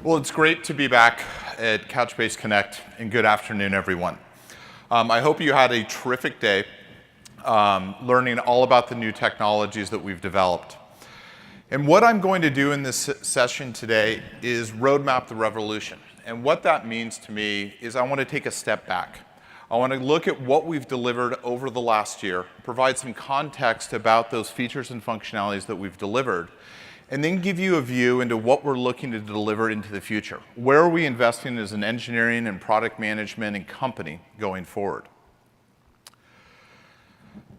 Well, it's great to be back at Couchbase Connect, and good afternoon, everyone. I hope you had a terrific day learning all about the new technologies that we've developed. And what I'm going to do in this session today is roadmap the revolution. And what that means to me is I want to take a step back. I want to look at what we've delivered over the last year, provide some context about those features and functionalities that we've delivered, and then give you a view into what we're looking to deliver into the future. Where are we investing as an engineering and product management and company going forward?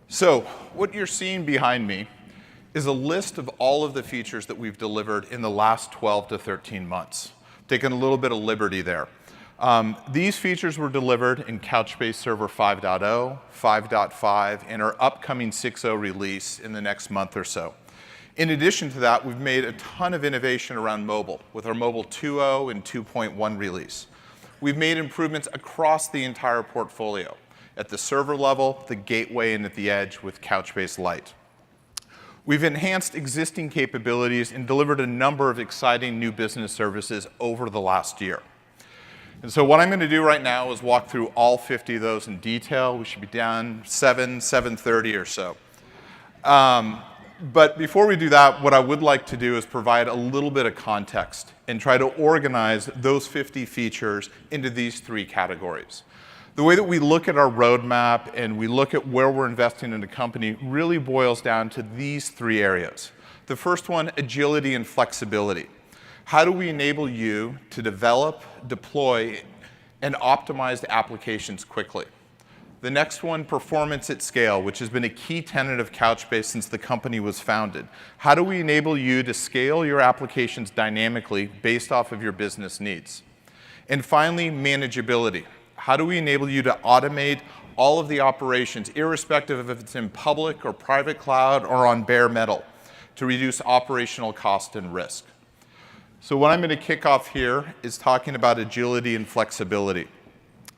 So what you're seeing behind me is a list of all of the features that we've delivered in the last 12 to 13 months. Taking a little bit of liberty there. These features were delivered in Couchbase Server 5.0, 5.5, and our upcoming 6.0 release in the next month or so. In addition to that, we've made a ton of innovation around mobile with our Mobile 2.0 and 2.1 release. We've made improvements across the entire portfolio, at the server level, the gateway, and at the edge with Couchbase Lite. We've enhanced existing capabilities and delivered a number of exciting new business services over the last year. And so what I'm going to do right now is walk through all 50 of those in detail. We should be done 7:30 or so. But before we do that, what I would like to do is provide a little bit of context and try to organize those 50 features into these three categories. The way that we look at our roadmap and we look at where we're investing in the company really boils down to these three areas. The first one, agility and flexibility. How do we enable you to develop, deploy, and optimize the applications quickly? The next one, performance at scale, which has been a key tenet of Couchbase since the company was founded. How do we enable you to scale your applications dynamically based off of your business needs? And finally, manageability. How do we enable you to automate all of the operations, irrespective of if it's in public or private cloud or on bare metal, to reduce operational cost and risk? So what I'm going to kick off here is talking about agility and flexibility.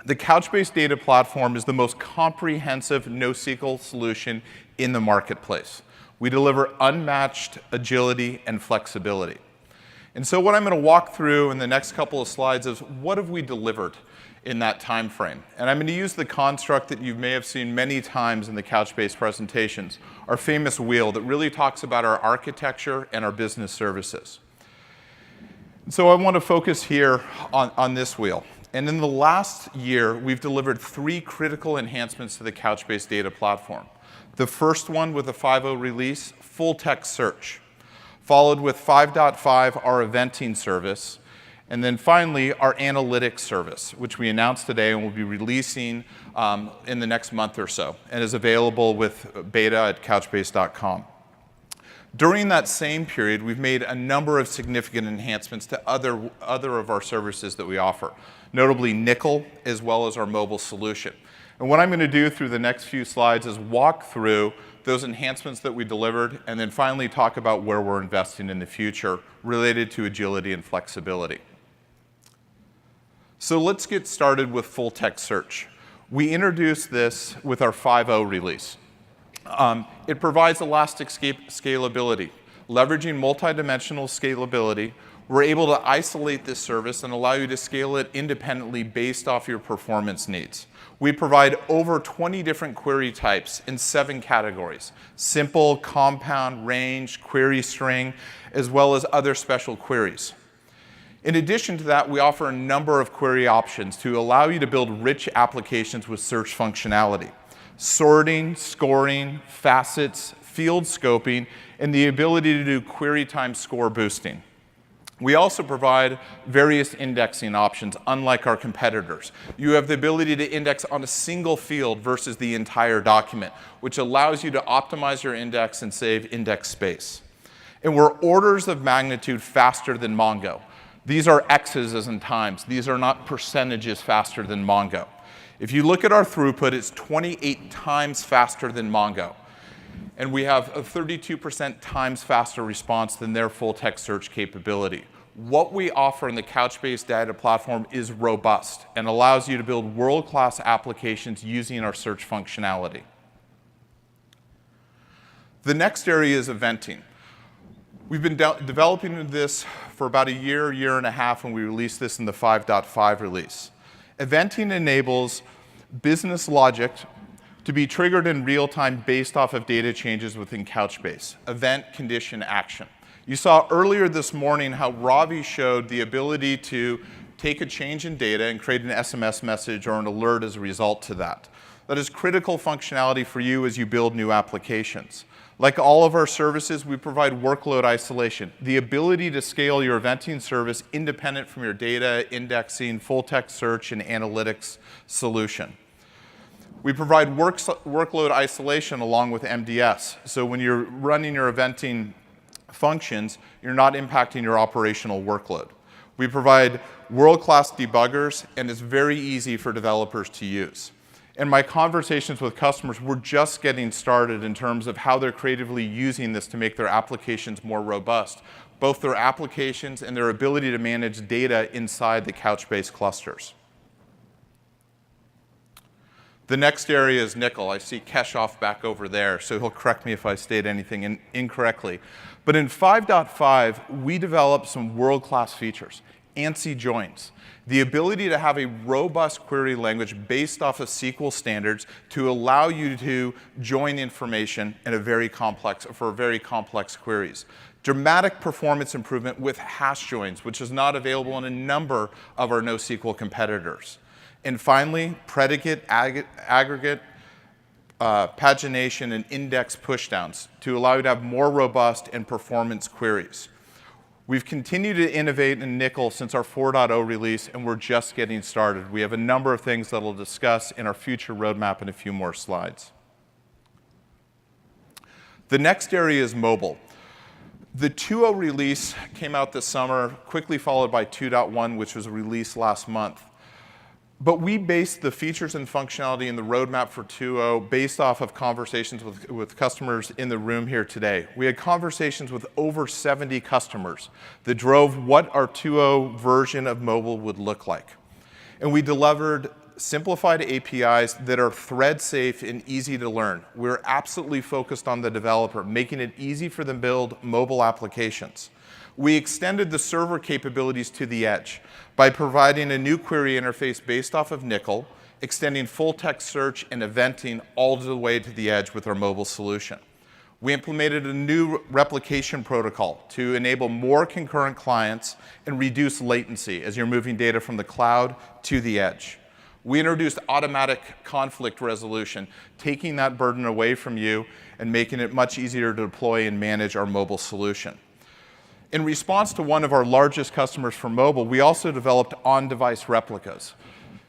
The Couchbase Data Platform is the most comprehensive NoSQL solution in the marketplace. We deliver unmatched agility and flexibility. And so what I'm going to walk through in the next couple of slides is what have we delivered in that time frame. And I'm going to use the construct that you may have seen many times in the Couchbase presentations, our famous wheel that really talks about our architecture and our business services. And so I want to focus here on this wheel. And in the last year, we've delivered three critical enhancements to the Couchbase Data Platform. The first one with the 5.0 release, full text search, followed with 5.5, our eventing service, and then finally, our analytics service, which we announced today and will be releasing in the next month or so, and is available with beta at couchbase.com. During that same period, we've made a number of significant enhancements to other of our services that we offer, notably Nickel, as well as our mobile solution. And what I'm going to do through the next few slides is walk through those enhancements that we delivered, and then finally talk about where we're investing in the future related to agility and flexibility. So let's get started with full text search. We introduced this with our 5.0 release. It provides elastic scalability. Leveraging multidimensional scalability, we're able to isolate this service and allow you to scale it independently based off your performance needs. We provide over 20 different query types in 7 categories: simple, compound, range, query string, as well as other special queries. In addition to that, we offer a number of query options to allow you to build rich applications with search functionality. Sorting, scoring, facets, field scoping, and the ability to do query time score boosting. We also provide various indexing options, unlike our competitors. You have the ability to index on a single field versus the entire document, which allows you to optimize your index and save index space. And we're orders of magnitude faster than Mongo. These are X's as in times. These are not percentages faster than Mongo. If you look at our throughput, it's 28 times faster than Mongo. And we have a 32% times faster response than their full text search capability. What we offer in the Couchbase Data Platform is robust and allows you to build world-class applications using our search functionality. The next area is eventing. We've been developing this for about a year, year and a half, and we released this in the 5.5 release. Eventing enables business logic to be triggered in real time based off of data changes within Couchbase. Event, condition, action. You saw earlier this morning how Ravi showed the ability to take a change in data and create an SMS message or an alert as a result to that. That is critical functionality for you as you build new applications. Like all of our services, we provide workload isolation, the ability to scale your eventing service independent from your data, indexing, full text search, and analytics solution. We provide workload isolation along with MDS. So when you're running your eventing functions, you're not impacting your operational workload. We provide world-class debuggers, and it's very easy for developers to use. In my conversations with customers, we're just getting started in terms of how they're creatively using this to make their applications more robust, both their applications and their ability to manage data inside the Couchbase clusters. The next area is Nickel. I see Keshoff back over there, so he'll correct me if I state anything incorrectly. But in 5.5, we developed some world-class features. ANSI joins, the ability to have a robust query language based off of SQL standards to allow you to join information in for very complex queries. Dramatic performance improvement with hash joins, which is not available in a number of our NoSQL competitors. And finally, predicate, aggregate, pagination, and index pushdowns to allow you to have more robust and performance queries. We've continued to innovate in Nickel since our 4.0 release, and we're just getting started. We have a number of things that we'll discuss in our future roadmap in a few more slides. The next area is mobile. The 2.0 release came out this summer, quickly followed by 2.1, which was released last month. But we based the features and functionality in the roadmap for 2.0 based off of conversations with customers in the room here today. We had conversations with over 70 customers that drove what our 2.0 version of mobile would look like. And we delivered simplified APIs that are thread safe and easy to learn. We're absolutely focused on the developer, making it easy for them to build mobile applications. We extended the server capabilities to the edge by providing a new query interface based off of Nickel, extending full text search and eventing all the way to the edge with our mobile solution. We implemented a new replication protocol to enable more concurrent clients and reduce latency as you're moving data from the cloud to the edge. We introduced automatic conflict resolution, taking that burden away from you and making it much easier to deploy and manage our mobile solution. In response to one of our largest customers for mobile, we also developed on-device replicas.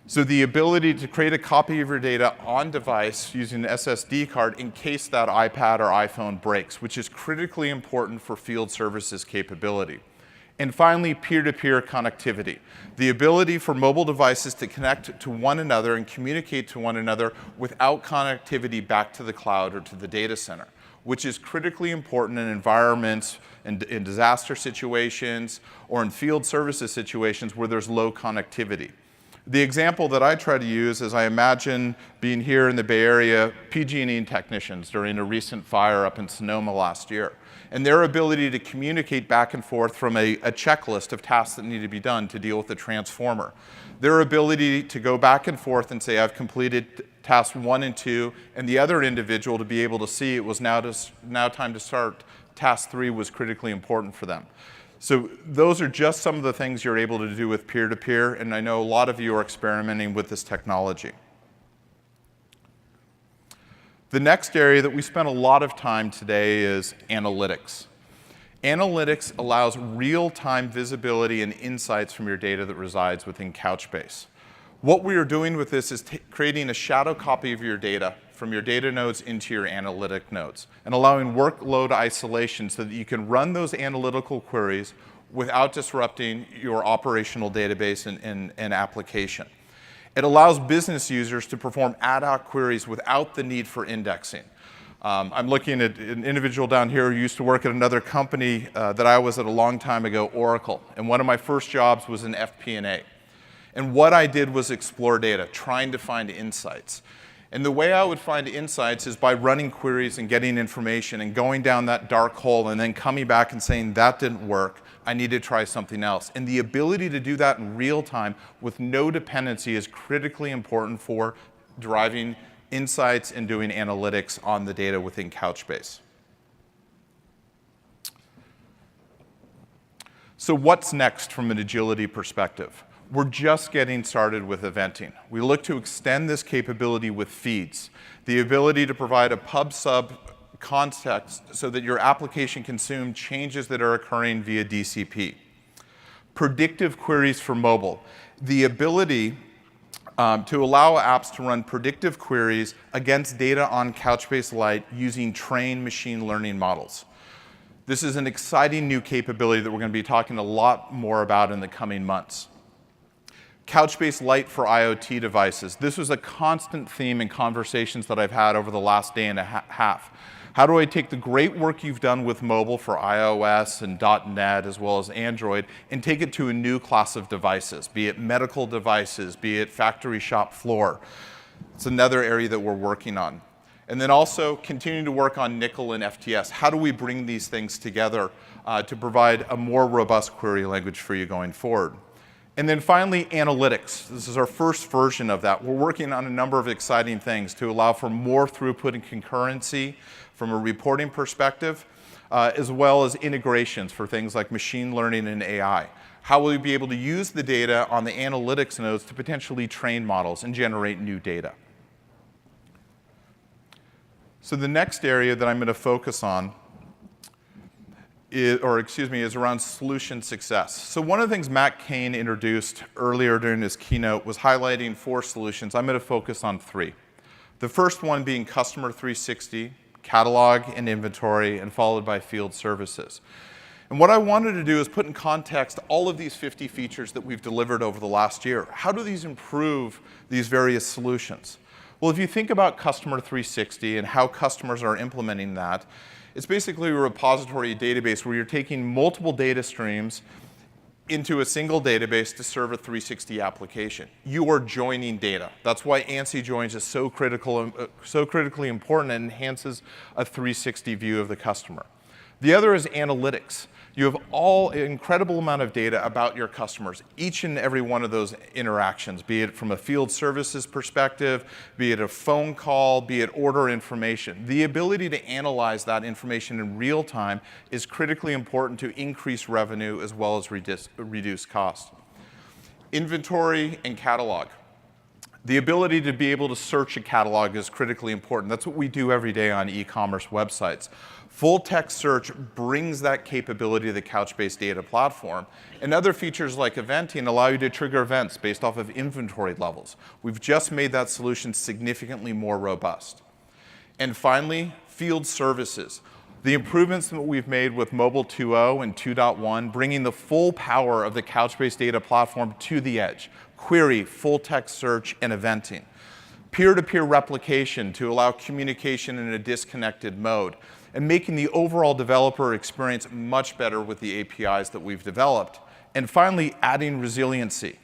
So the ability to create a copy of your data on device using an SSD card in case that iPad or iPhone breaks, which is critically important for field services capability. And finally, peer-to-peer connectivity, the ability for mobile devices to connect to one another and communicate to one another without connectivity back to the cloud or to the data center, which is critically important in environments, in disaster situations, or in field services situations where there's low connectivity. The example that I try to use is I imagine being here in the Bay Area PG&E technicians during a recent fire up in Sonoma last year, and their ability to communicate back and forth from a checklist of tasks that need to be done to deal with the transformer. Their ability to go back and forth and say, I've completed task 1 and 2, and the other individual to be able to see it was now time to start task 3 was critically important for them. So those are just some of the things you're able to do with peer-to-peer, and I know a lot of you are experimenting with this technology. The next area that we spent a lot of time today is analytics. Analytics allows real-time visibility and insights from your data that resides within Couchbase. What we are doing with this is creating a shadow copy of your data from your data nodes into your analytic nodes and allowing workload isolation so that you can run those analytical queries without disrupting your operational database and application. It allows business users to perform ad hoc queries without the need for indexing. I'm looking at an individual down here who used to work at another company that I was at a long time ago, Oracle, and one of my first jobs was in FP&A. And what I did was explore data, trying to find insights. And the way I would find insights is by running queries and getting information and going down that dark hole and then coming back and saying, that didn't work, I need to try something else. And the ability to do that in real time with no dependency is critically important for driving insights and doing analytics on the data within Couchbase. So what's next from an agility perspective? We're just getting started with eventing. We look to extend this capability with feeds, the ability to provide a pub/sub context so that your application can consume changes that are occurring via DCP. Predictive queries for mobile, the ability to allow apps to run predictive queries against data on Couchbase Lite using trained machine learning models. This is an exciting new capability that we're going to be talking a lot more about in the coming months. Couchbase Lite for IoT devices. This was a constant theme in conversations that I've had over the last day and a half. How do I take the great work you've done with mobile for iOS and .NET as well as Android and take it to a new class of devices, be it medical devices, be it factory shop floor. It's another area that we're working on. And then also continuing to work on Nickel and FTS. How do we bring these things together to provide a more robust query language for you going forward? And then finally, analytics. This is our first version of that. We're working on a number of exciting things to allow for more throughput and concurrency from a reporting perspective, as well as integrations for things like machine learning and AI. How will we be able to use the data on the analytics nodes to potentially train models and generate new data? So the next area that I'm going to focus on is around solution success. So one of the things Matt Kane introduced earlier during his keynote was highlighting 4 solutions. I'm going to focus on 3. The first one being Customer 360, catalog and inventory, and followed by field services. And what I wanted to do is put in context all of these 50 features that we've delivered over the last year. How do these improve these various solutions? Well, if you think about Customer 360 and how customers are implementing that, it's basically a repository database where you're taking multiple data streams into a single database to serve a 360 application. You are joining data. That's why ANSI joins is so critically important and enhances a 360 view of the customer. The other is analytics. You have an incredible amount of data about your customers, each and every one of those interactions, be it from a field services perspective, be it a phone call, be it order information. The ability to analyze that information in real time is critically important to increase revenue as well as reduce cost. Inventory and catalog. The ability to be able to search a catalog is critically important. That's what we do every day on e-commerce websites. Full text search brings that capability to the Couchbase Data Platform. And other features like eventing allow you to trigger events based off of inventory levels. We've just made that solution significantly more robust. And finally, field services. The improvements that we've made with Mobile 2.0 and 2.1, bringing the full power of the Couchbase Data Platform to the edge. Query, full text search, and eventing. Peer-to-peer replication to allow communication in a disconnected mode. And making the overall developer experience much better with the APIs that we've developed. And finally, adding resiliency.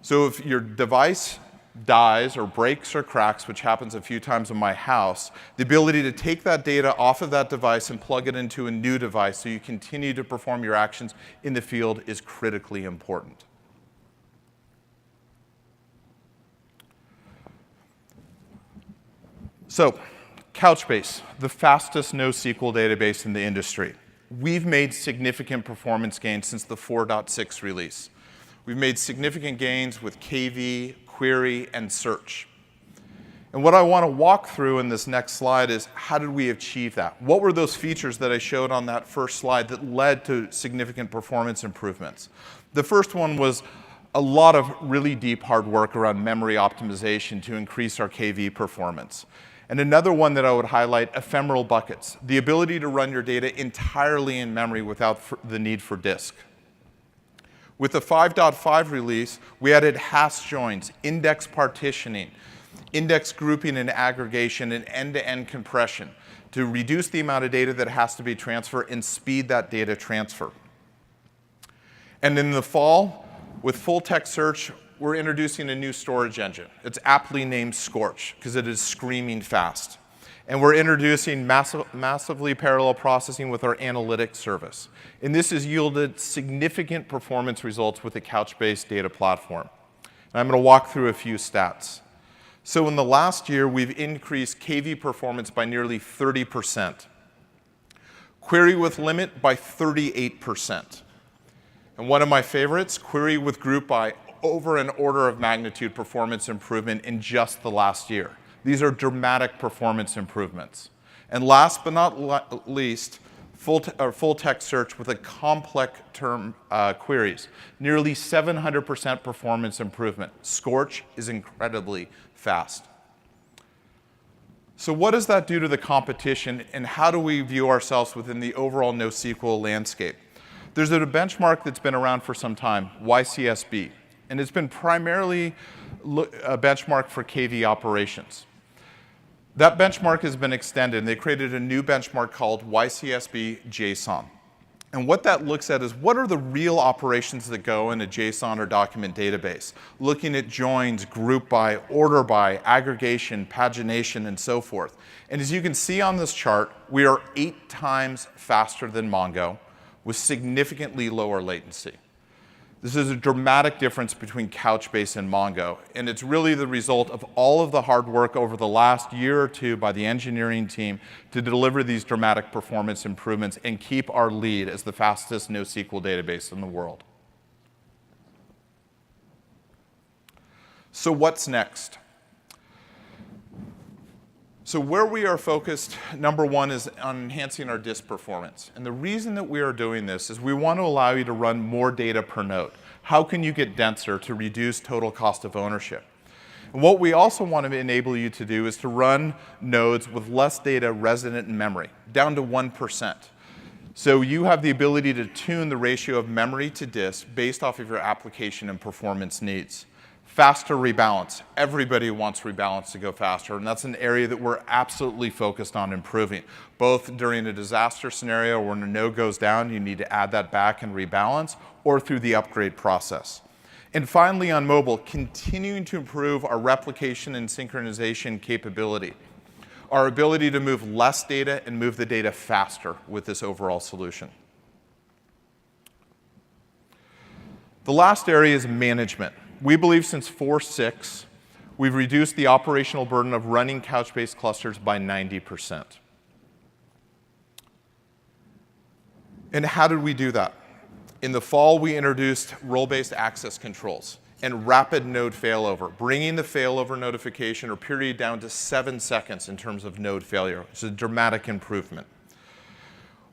So if your device dies or breaks or cracks, which happens a few times in my house, the ability to take that data off of that device and plug it into a new device so you continue to perform your actions in the field is critically important. So, Couchbase, the fastest NoSQL database in the industry. We've made significant performance gains since the 4.6 release. We've made significant gains with KV, query, and search. And what I want to walk through in this next slide is how did we achieve that? What were those features that I showed on that first slide that led to significant performance improvements? The first one was a lot of really deep hard work around memory optimization to increase our KV performance. And another one that I would highlight, ephemeral buckets, the ability to run your data entirely in memory without the need for disk. With the 5.5 release, we added hash joins, index partitioning, index grouping and aggregation, and end-to-end compression to reduce the amount of data that has to be transferred and speed that data transfer. And in the fall, with full text search, we're introducing a new storage engine. It's aptly named Scorch because it is screaming fast. And we're introducing massively parallel processing with our analytics service. And this has yielded significant performance results with the Couchbase Data Platform. And I'm going to walk through a few stats. So in the last year, we've increased KV performance by nearly 30%. Query with limit by 38%. And one of my favorites, query with group by over an order of magnitude performance improvement in just the last year. These are dramatic performance improvements. And last but not least, full text search with a complex term queries. Nearly 700% performance improvement. Scorch is incredibly fast. So what does that do to the competition, and how do we view ourselves within the overall NoSQL landscape? There's a benchmark that's been around for some time, YCSB, and it's been primarily a benchmark for KV operations. That benchmark has been extended, and they created a new benchmark called YCSB JSON. And what that looks at is what are the real operations that go in a JSON or document database, looking at joins, group by, order by, aggregation, pagination, and so forth. And as you can see on this chart, we are 8 times faster than Mongo with significantly lower latency. This is a dramatic difference between Couchbase and Mongo, and it's really the result of all of the hard work over the last year or two by the engineering team to deliver these dramatic performance improvements and keep our lead as the fastest NoSQL database in the world. So what's next? So where we are focused, number one, is on enhancing our disk performance. And the reason that we are doing this is we want to allow you to run more data per node. How can you get denser to reduce total cost of ownership? And what we also want to enable you to do is to run nodes with less data resident in memory, down to 1%. So you have the ability to tune the ratio of memory to disk based off of your application and performance needs. Faster rebalance. Everybody wants rebalance to go faster, and that's an area that we're absolutely focused on improving. Both during a disaster scenario when a node goes down, you need to add that back and rebalance, or through the upgrade process. And finally, on mobile, continuing to improve our replication and synchronization capability. Our ability to move less data and move the data faster with this overall solution. The last area is management. We believe since 4.6, we've reduced the operational burden of running Couchbase clusters by 90%. And how did we do that? In the fall, we introduced role-based access controls and rapid node failover, bringing the failover notification or period down to 7 seconds in terms of node failure. It's a dramatic improvement.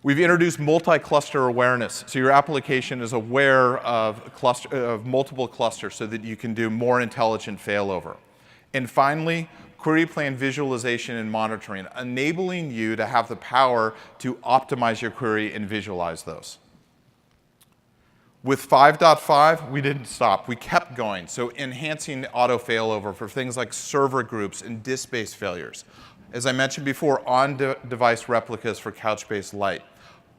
We've introduced multi-cluster awareness, so your application is aware of multiple clusters so that you can do more intelligent failover. And finally, query plan visualization and monitoring, enabling you to have the power to optimize your query and visualize those. With 5.5, we didn't stop. We kept going, so enhancing auto failover for things like server groups and disk-based failures. As I mentioned before, on-device replicas for Couchbase Lite.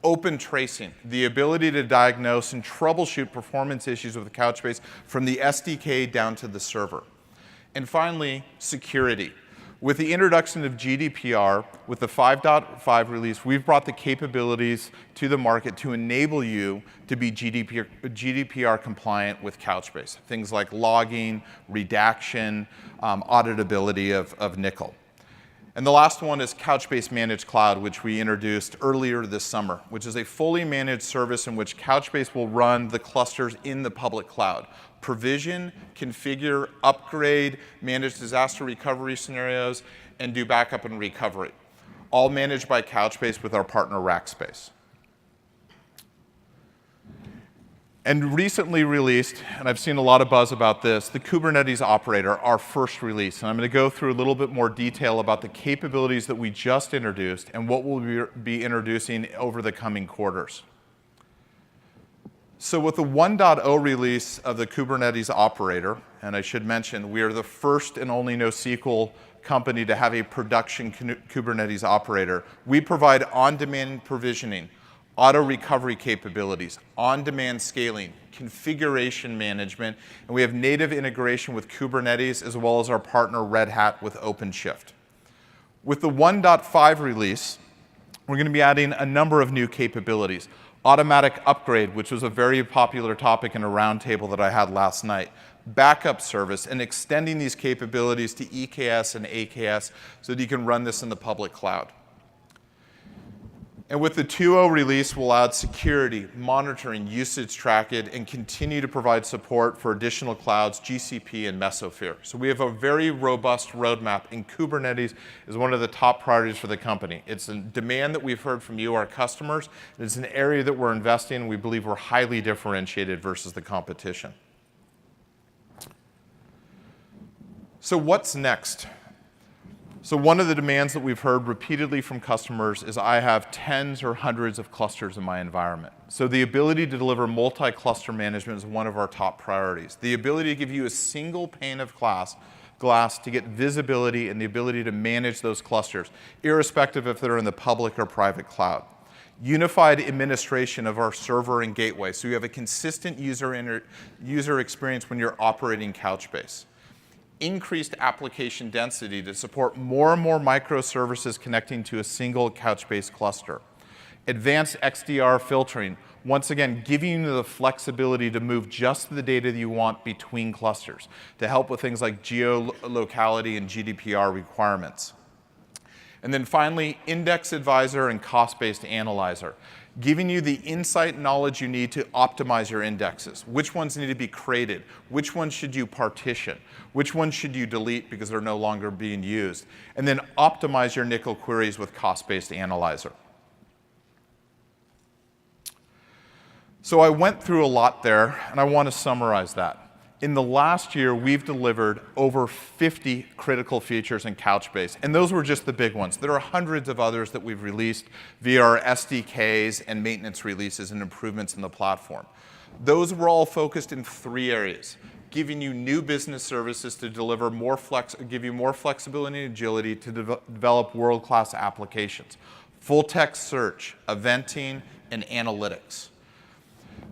Open tracing, the ability to diagnose and troubleshoot performance issues with Couchbase from the SDK down to the server. And finally, security. With the introduction of GDPR, with the 5.5 release, we've brought the capabilities to the market to enable you to be GDPR compliant with Couchbase. Things like logging, redaction, auditability of Nickel. And the last one is Couchbase Managed Cloud, which we introduced earlier this summer, which is a fully managed service in which Couchbase will run the clusters in the public cloud. Provision, configure, upgrade, manage disaster recovery scenarios, and do backup and recovery. All managed by Couchbase with our partner Rackspace. And recently released, and I've seen a lot of buzz about this, the Kubernetes operator, our first release. And I'm going to go through a little bit more detail about the capabilities that we just introduced and what we'll be introducing over the coming quarters. So with the 1.0 release of the Kubernetes operator, and I should mention, we are the first and only NoSQL company to have a production Kubernetes operator. We provide on-demand provisioning, auto recovery capabilities, on-demand scaling, configuration management, and we have native integration with Kubernetes as well as our partner Red Hat with OpenShift. With the 1.5 release, we're going to be adding a number of new capabilities. Automatic upgrade, which was a very popular topic in a roundtable that I had last night. Backup service, and extending these capabilities to EKS and AKS so that you can run this in the public cloud. And with the 2.0 release, we'll add security, monitoring, usage tracking, and continue to provide support for additional clouds, GCP and Mesosphere. So we have a very robust roadmap, and Kubernetes is one of the top priorities for the company. It's a demand that we've heard from you, our customers. It's an area that we're investing in. We believe we're highly differentiated versus the competition. So what's next? So one of the demands that we've heard repeatedly from customers is I have tens or hundreds of clusters in my environment. So the ability to deliver multi-cluster management is one of our top priorities. The ability to give you a single pane of glass to get visibility and the ability to manage those clusters, irrespective if they're in the public or private cloud. Unified administration of our server and gateway, so you have a consistent user experience when you're operating Couchbase. Increased application density to support more and more microservices connecting to a single Couchbase cluster. Advanced XDR filtering, once again, giving you the flexibility to move just the data that you want between clusters to help with things like geolocality and GDPR requirements. And then finally, Index Advisor and Cost-Based Analyzer, giving you the insight and knowledge you need to optimize your indexes. Which ones need to be created? Which ones should you partition? Which ones should you delete because they're no longer being used? And then optimize your nickel queries with Cost-Based Analyzer. So I went through a lot there, and I want to summarize that. In the last year, we've delivered over 50 critical features in Couchbase, and those were just the big ones. There are hundreds of others that we've released via our SDKs and maintenance releases and improvements in the platform. Those were all focused in 3 areas: giving you new business services to deliver give you more flexibility and agility to develop world-class applications, full-text search, eventing, and analytics.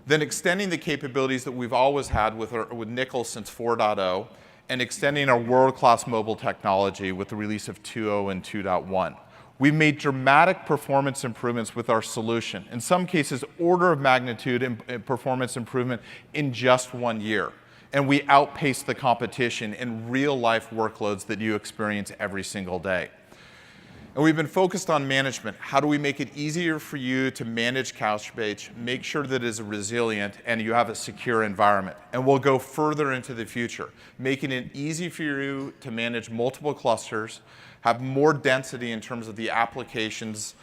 Then extending the capabilities that we've always had with Nickel since 4.0, and extending our world-class mobile technology with the release of 2.0 and 2.1. We've made dramatic performance improvements with our solution. In some cases, order of magnitude in performance improvement in just 1 year. And we outpaced the competition in real-life workloads that you experience every single day. And we've been focused on management. How do we make it easier for you to manage Couchbase, make sure that it is resilient, and you have a secure environment? And we'll go further into the future, making it easy for you to manage multiple clusters, have more density in terms of the applications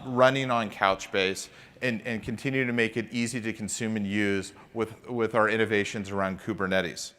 running on Couchbase, and continue to make it easy to consume and use with our innovations around Kubernetes.